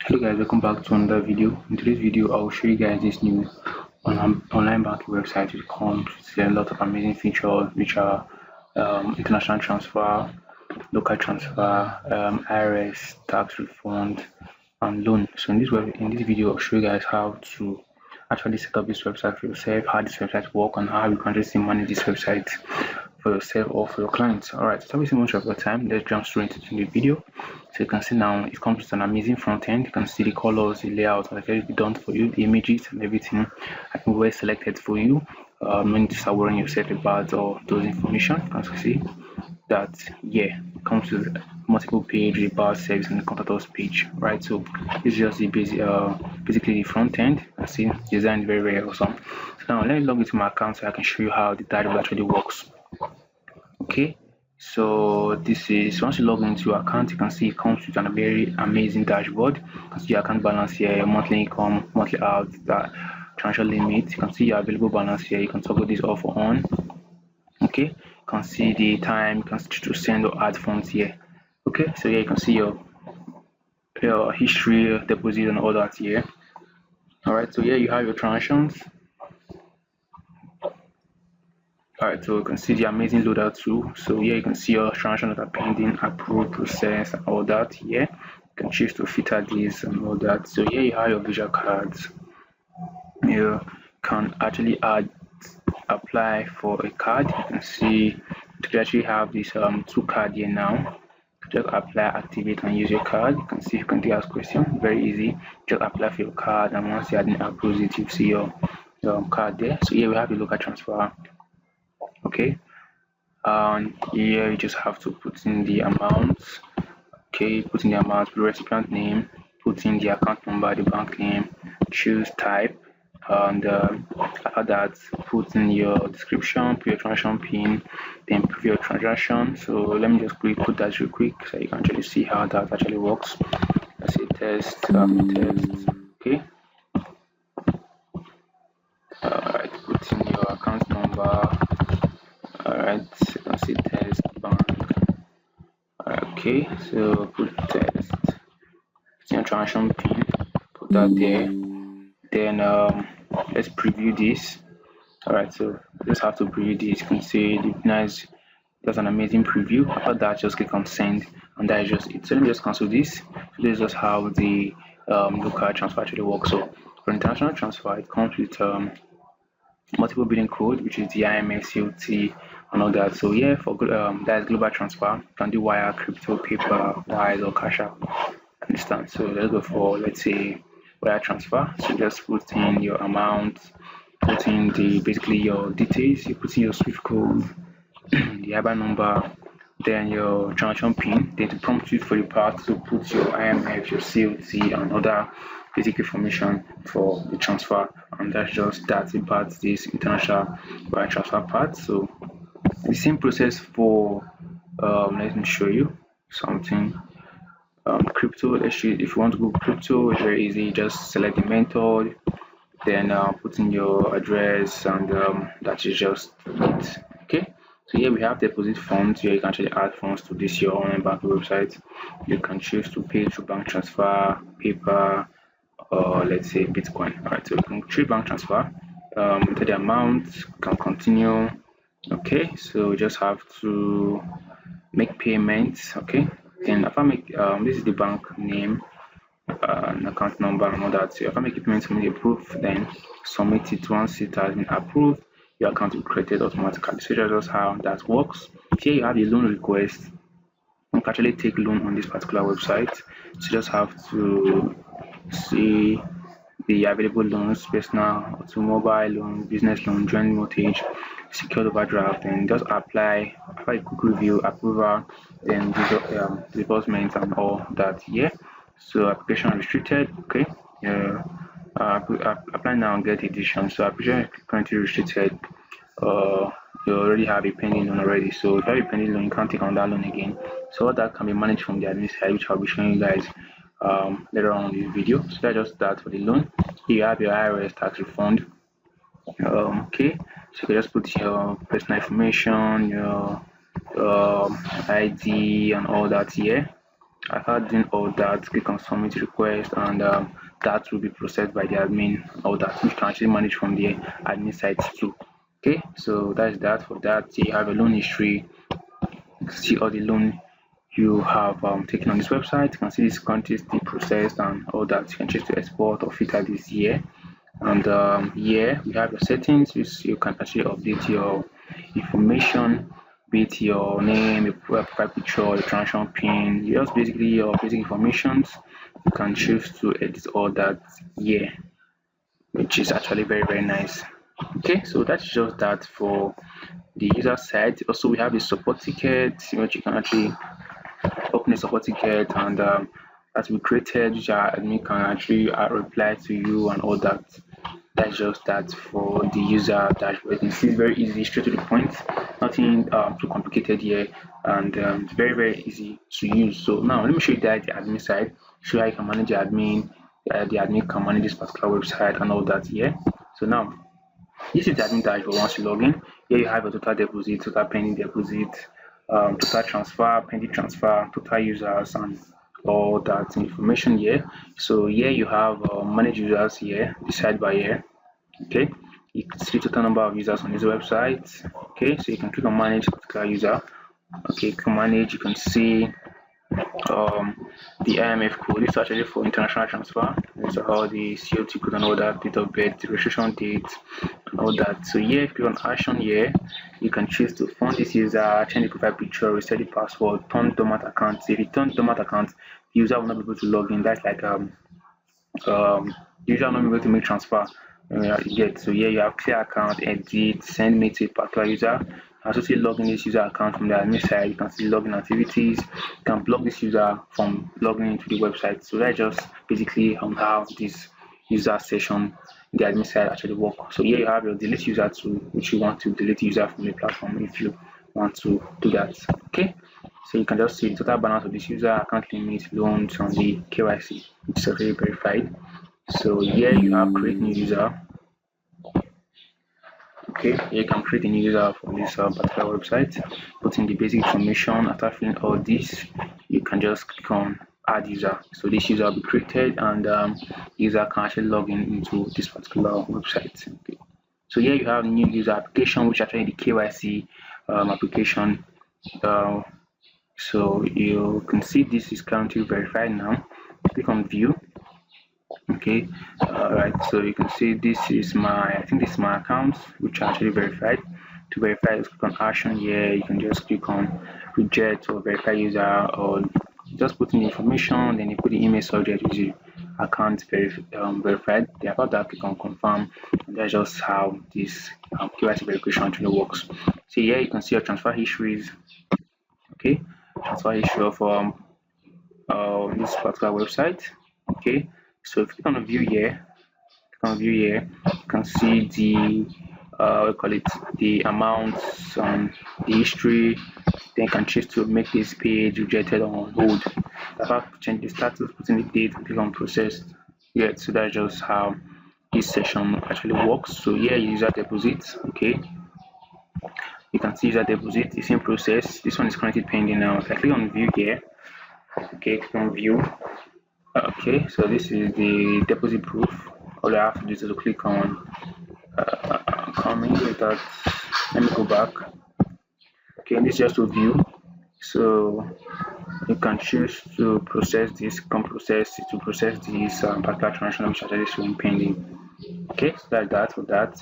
Hello guys, welcome back to another video. In today's video, I will show you guys this new online banking website which comes with a lot of amazing features, which are international transfer, local transfer, IRS, tax refund, and loan. So in this video, I'll show you guys how to actually set up this website for yourself, how this website works, and how you can just manage this website for yourself or for your clients. All right, so without wasting much of your time, let's jump straight into the video. So you can see now it comes with an amazing front end. You can see the colors, the layout, and everything done for you, the images and everything I think well selected for you. No need to start worrying yourself about or those information. As you see that, yeah, it comes with multiple page, the about service, and the contact us page, right? So this is just the basic, basically the front end. I see designed very awesome. So now let me log into my account so I can show you how the dashboard actually works. Okay, so this is once you log into your account, you can see it comes with a very amazing dashboard. You can see your account balance here, your monthly income, monthly out, the transfer limit. You can see your available balance here. You can toggle this off or on. Okay, you can see the time. You can choose to send or add funds here. Okay, so here you can see your history, deposit, and all that here. All right, so here you have your transactions. Alright, so you can see the amazing loader too. So here you can see your transactions that are pending, approved, processed, and all that here. You can choose to filter this and all that. So here you have your visual cards. You can actually apply for a card. You can see you actually have this two card here now. Just apply, activate, and use your card. You can see you can ask question. Very easy. Just apply for your card, and once you have approved it, you see your card there. So here we have the local transfer. Okay, and here you just have to put in the amount. Okay, put in the amount, the recipient name, put in the account number, the bank name, choose type, and after that put in your description, put your transaction pin, then prove your transaction. So let me just put that real quick so you can actually see how that actually works. Let's say test, test. Okay, alright, put in your account number. Alright, you can see test bank. Okay, so put test, your transaction pin, put that there. Then let's preview this. Alright, so just have to preview this. You can see the nice, that's an amazing preview. After that, just click on send, and that is just it. So let me just cancel this. So this is just how the local transfer actually works. So for international transfer, it comes with multiple billing code, which is the IMS, COT, and all that. So yeah, for that is global transfer. You can do wire, crypto, paper, wise, or cash app. Understand? So let's go for, let's say, wire transfer. So just put in your amount, put in the basically your details. You put in your SWIFT code, the IBAN number, then your transaction pin. Then to prompt you for the part to put your IMF, your COT, and other basic information for the transfer. And that's just that about this international wire transfer part. So the same process for let me show you something. Crypto, let's see, if you want to go crypto, it's very easy. Just select the method, then put in your address, and that is just it. Okay, so here we have deposit funds. Here you can actually add funds to this your online banking website. You can choose to pay through bank transfer, paper, or let's say Bitcoin. All right, so you can choose bank transfer. Enter the amount, can continue. Okay, so we just have to make payments. Okay, then if I make this is the bank name, account number, and all that. So if I make a payment to the approved, then submit it. Once it has been approved, your account will be created automatically. So that's just how that works. Here you have the loan request. You can actually take loan on this particular website. So you just have to see the available loans: personal, automobile loan, business loan, joint mortgage, secured overdraft, and just apply a quick review, approval, then disbursement, and all that. Yeah, so application restricted. Okay, apply now and get edition. So application currently restricted. You already have a pending loan already. So if you have a pending loan, you can't take on that loan again. So all that can be managed from the admin side, which I'll be showing you guys later on in this video. So that's just that for the loan. Here you have your IRS tax refund. Okay, so you can just put your personal information, your ID, and all that here. After doing all that, click on submit request, and that will be processed by the admin. All that you can actually manage from the admin side too. Okay, so that's that. For that, you have a loan history. You can see all the loan you have taken on this website. You can see this countries, the processed, and all that. You can choose to export or filter this year. And here we have your settings. You can actually update your information, be it your name, your profile picture, your transaction pin, just basically your basic informations. You can choose to edit all that here, which is actually very nice. Okay, so that's just that for the user side. Also, we have the support ticket, which you can actually open a support ticket, and that we created, which our admin can actually reply to you and all that. That's just that for the user dashboard. You can see it's very easy, straight to the point, nothing too complicated here, and it's very easy to use. So now let me show you that the admin side, show how you can manage the admin. The admin can manage this particular website and all that here. So now this is the admin dashboard. Once you log in, here you have a total deposit, total pending deposit, total transfer, pending transfer, total users, and all that information here. So here you have manage users here, this side by here. Okay, you can see the total number of users on this website. Okay, so you can click on manage particular user. Okay, click on manage. You can see the IMF code. This is actually for international transfer. So all the COT code and all that, date of birth, registration date, and all that. So here, if you click on action here, you can choose to fund this user, change the profile picture, reset the password, turn dormant account. If you turn dormant account, the user will not be able to log in. That's like the user will not be able to make transfer. So here you have clear account, edit, send me to a particular user. Also see login this user account from the admin side. You can see login activities. You can block this user from logging into the website. So that's just basically how this user session, the admin side actually work. So here you have your delete user tool, which you want to delete user from the platform if you want to do that. Okay, so you can just see the total balance of this user, account limit, loans, and the KYC, which is already verified. So here you have create new user. Okay, you can create a new user from this particular website, put in the basic information. After filling all this, you can just click on add user. So this user will be created, and user can actually log in into this particular website. Okay, so here you have new user application, which actually the KYC application. So you can see this is currently verified now. Click on view. Okay, right, so you can see this is I think this is my account, which I actually verified. To verify, just click on action here. You can just click on reject or verify user, or just put in the information, then you put the email subject with your account verified. Then after that, click on confirm, and that's just how this KYC verification actually works. So here you can see your transfer histories. Okay, transfer history of this particular website. Okay, so if you click on view here, you can see the we call it the amounts and the history. Then you can choose to make this page rejected or on hold. After change the status, put in the date, and click on processed. Yeah, so that's just how this session actually works. So here user deposits. Okay, you can see user deposit is in process. This one is currently pending now. If I click on view here, okay, click on view. Okay, so this is the deposit proof. All I have to do is to click on coming with that. Let me go back. Okay, and this is just to view. So you can choose to process this, to process this particular transaction which is actually showing pending. Okay, so that's that for that.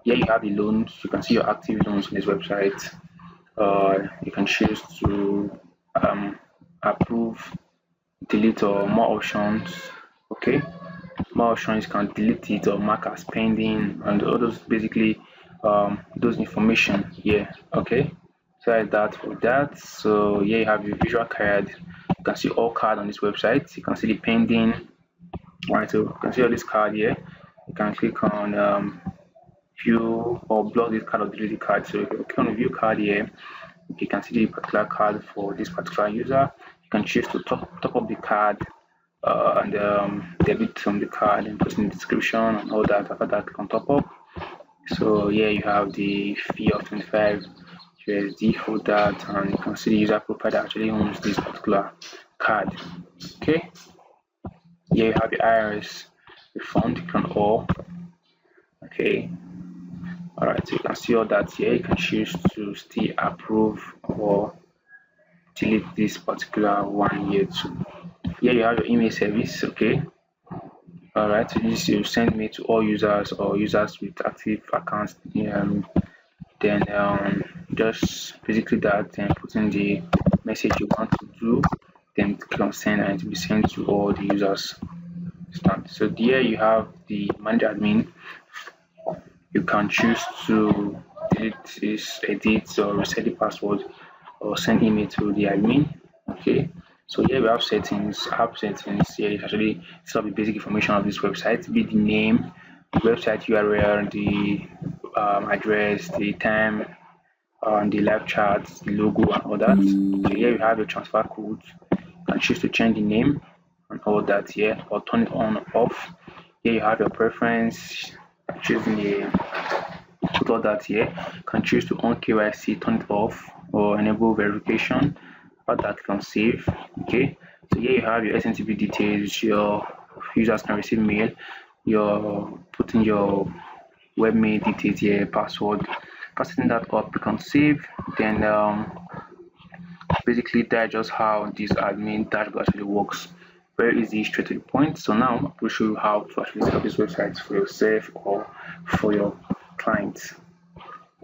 Here you have the loans. You can see your active loans on this website. You can choose to approve, delete, or more options. Okay, more options, you can delete it or mark as pending, and all those basically those information here. Okay, so that's that for that. So here you have your visual card. You can see all cards on this website. You can see the pending. All right, so you can see all this card here. You can click on view or block this card or delete the card. So if you click on view card here, you can see the particular card for this particular user. You can choose to top up the card and debit from the card and put in the description and all that. After that, click on top up. So here you have the fee of 25 USD for that, and you can see the user profile that actually owns this particular card. Okay, here you have the IRS refund. Click on all. Okay, all right, so you can see all that here. You can choose to still approve or delete this particular one here too. Here you have your email service. Okay, all right, so this you send mail to all users or users with active accounts. Then just basically that, and put in the message you want to do, then click on send, and it will be sent to all the users. So here you have the manage admin. You can choose to delete this, edit or reset the password, or send email to the admin. Okay, so here we have settings, app settings. Here is actually some of the basic information of this website, be the name, the website URL, the address, the time, the live charts, the logo, and all that. So here you have your transfer code. You can choose to change the name and all that here, or turn it on or off. Here you have your preference, choosing the put all that here. You can choose to on KYC, turn it off, or enable verification. About that, click on save. Okay, so here you have your SMTP details. Your users can receive mail. You're putting your webmail details here, password. Setting that up, click on save. Then basically that's just how this admin dashboard actually works. Very easy, straight to the point. So now we'll show you how to actually set up this website for yourself or for your clients.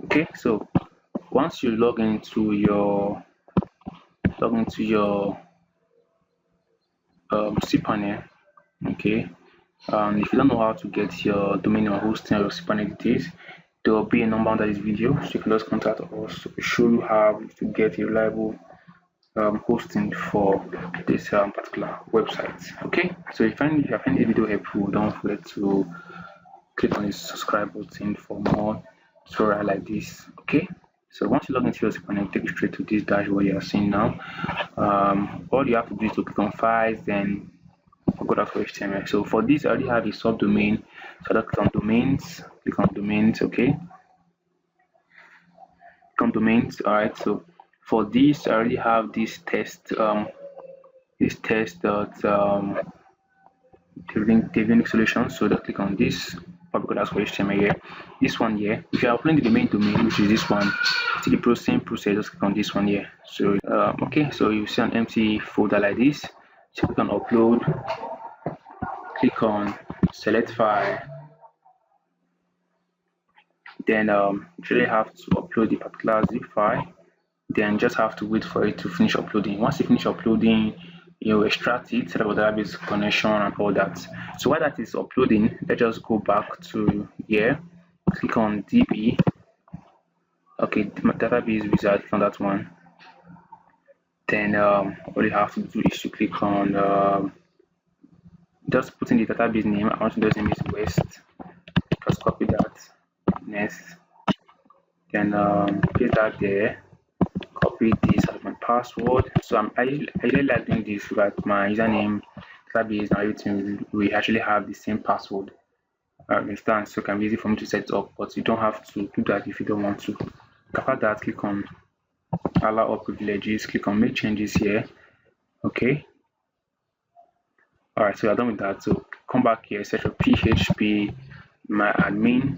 Okay, so once you log into your cPanel, okay, if you don't know how to get your domain or hosting or your cPanel details, there will be a number under this video, so you can just contact us to show you how to get a reliable hosting for this particular website. Okay, so if you find the video helpful, don't forget to click on the subscribe button for more tutorial like this. Okay, so once you log into your cPanel, take you straight to this dashboard you are seeing now. All you have to do is to click on files, then go down for HTML. So for this, I already have a subdomain, so I click on domains. Click on domains. Okay, click on domains. All right, so for this, I already have this test the solution. So just click on this public that's for HTML here. This one here, if you are uploading the domain, which is this one, it's the same process. Just click on this one here. So okay, so you see an empty folder like this. So click on upload, click on select file, then you really have to upload the particular zip file, then just have to wait for it to finish uploading. Once you finish uploading, you extract it, set up a database connection and all that. So while that is uploading, let's just go back to here, click on DB. Okay, database wizard, click on that one. Then all you have to do is to click on just put in the database name. I want to do the name is West. Just copy that. Next, then paste that there. Copy this as my password. So I usually like doing this so that my username, database, and everything we actually have the same password. Understand? So it can be easy for me to set up, but you don't have to do that if you don't want to. After that, click on allow all privileges. Click on make changes here. Okay. All right, so you're done with that. So come back here, set your PHP my admin.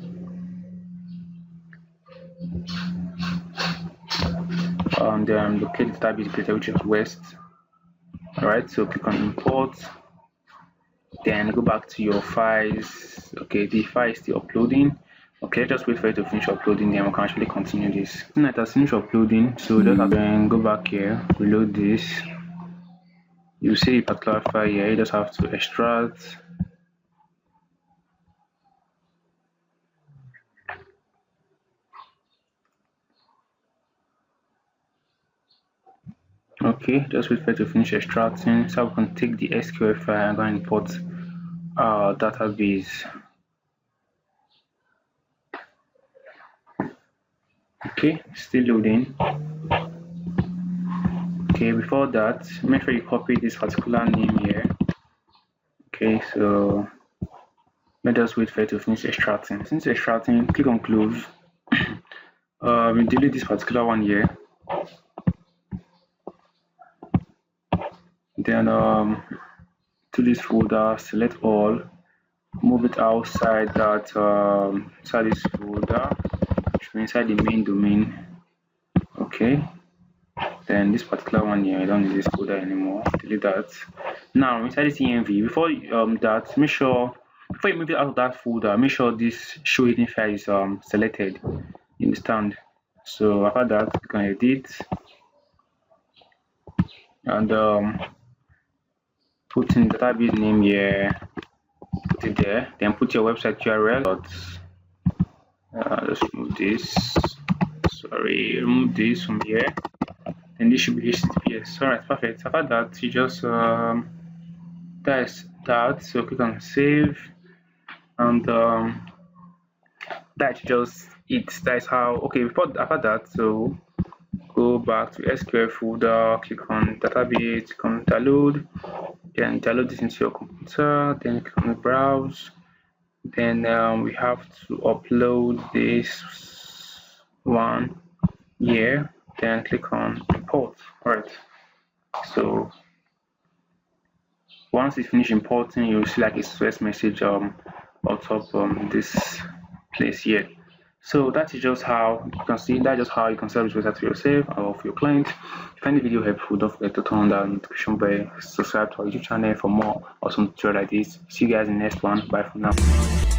And then locate the database creator, which is West. All right, so click on import, then go back to your files. Okay, the file is still uploading. Okay, just wait for it to finish uploading, then we can actually continue this. Now it has finished uploading, so just have to go back here, reload this. You see a particular file here, you just have to extract. Okay, just wait for it to finish extracting. So we can take the SQL file and go and import our database. Okay, still loading. Okay, before that, make sure you copy this particular name here. Okay, so let us wait for it to finish extracting. Since extracting, click on close. We delete this particular one here. then to this folder, select all, move it outside that inside this folder, inside the main domain. Okay, then this particular one here, I don't need this folder anymore, delete that. Now inside this env, before that, make sure before you move it out of that folder, make sure this show hidden file is selected. You understand? So after that, you can edit and put in the database name here, put it there, then put your website URL. Let's remove this. Sorry, remove this from here. Then this should be HTTPS. Alright, perfect. After that, you just that's that. So click on save, and that's just it. That's how. Okay, after that, so go back to SQL folder, click on database, click on download, then download this into your computer, then click on browse, then we have to upload this one here, then click on import. Alright, so once it's finished importing, you'll see like a success message on top this place here. So that is just how you can see, that's just how you can sell this website to yourself or for your client. If you find the video helpful, don't forget to turn on that notification bell, subscribe to our YouTube channel for more awesome tutorials like this. See you guys in the next one. Bye for now.